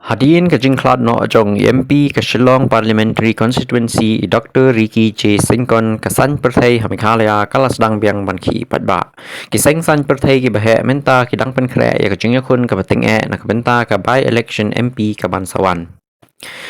Hadirin ke jingklat no jong MP ke Shillong Parliamentary Constituency Dr. Ricky J. Sinkon ke San Perthai Hamikhalaya kalas dang biang ban khi patba. Ki seng San Perthai ki bahe menta ki dang pen kre ya ke jingya kun ke bating na ke benta ke by election MP ke Bansawan.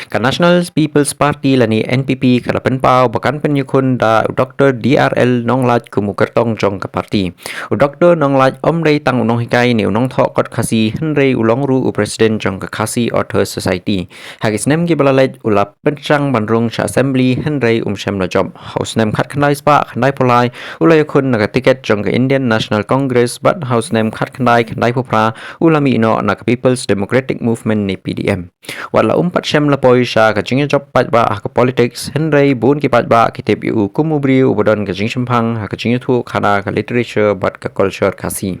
Ka National People's Party lani NPP kala penpau bakan penyukun da Dr. DRL Nonglaj kumukertong jong ke parti. Dr. Nonglaj omrei tang unong hikai ni unong thok kot Khasi henrei ulong ru President jong ke Khasi Author Society. Hagis nem gi balalej ulap penchang bandrung cha assembly henrei shem la job. House nem khat khandai spa khandai polai ulai kun na ticket jong ke Indian National Congress but house nem khat khandai popra ulami no na People's Democratic Movement ni PDM. Wala umpat shem la Pyrshah ka jingya job patba ka politics henrei bun ki patba ki tepu kumubri ubodon ka jing shempang ka jingya thu khana ka literature but ka culture Khasi.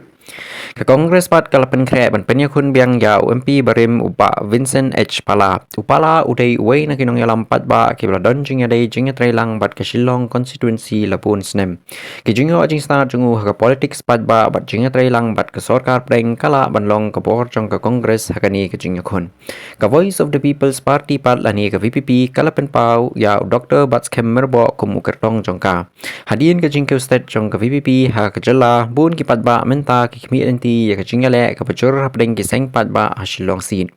Ka Congress pat kalapan kre ban penya kun biang ya MP barim upa Vincent H. Pala. Upala udai uway na kinong yalam patba ki bladon jingya day jingya trailang bat ka Shillong constituency lapun snem. Ki jingyo ajing start jungu ka politics patba bat jingya trailang bat ka sorkar preng kala banlong ka bor jong ka Congress hakani ka jingya kun. Ka Voice of the People's Party pat lani ka VPP kalapan pau ya Dr. Batskem Merbo kumukertong jong ka. Hadirin ka jingkyo state jong ka VPP ha ka jala bun ki patba menta ki community ya ka Ialeh ka pacur hapdeng ki seng patba ha Shillong seat.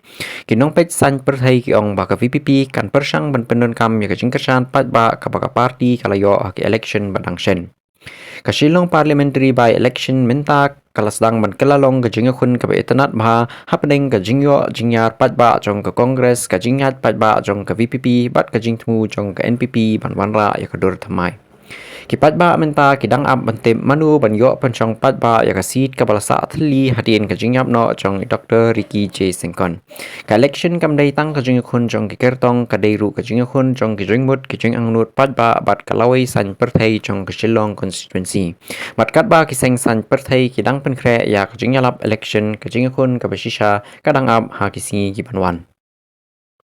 Kinong pet San Perthai ki ong ba ka VPP kan Pyrshang ban pendon kam ya ka jingkersan patba ka baka party kalayo ha ki election badang shen. Ka Shillong parliamentary by election menta kalasdang ban kelalong ka jingyo kun ka itanat maha hapdeng ka jingyo jingyar patba jong ka Congress ka jingyat patba jong ka VPP bat ka jingtmu jong ka NPP ban wanra ya ka dur thamai. Ki patba menta ki dang am bantem manu ban yo panchong patba ya ka seat ka balasa athli hadien ka jingyap no jong Dr. Ricky J. Sinkon. Ka election kam dai tang ka jingyo kun jong ki kertong ka deiru ka jingyo kun jong ki jingmut ki jing angnut patba bat ka lawai San Perthai jong ka Shillong constituency. Bat katba ki seng San Perthai ki dang pen kre ya ka jingyalap election ka jingyo kun ka basisha ka dang am ha ki singi ki banwan.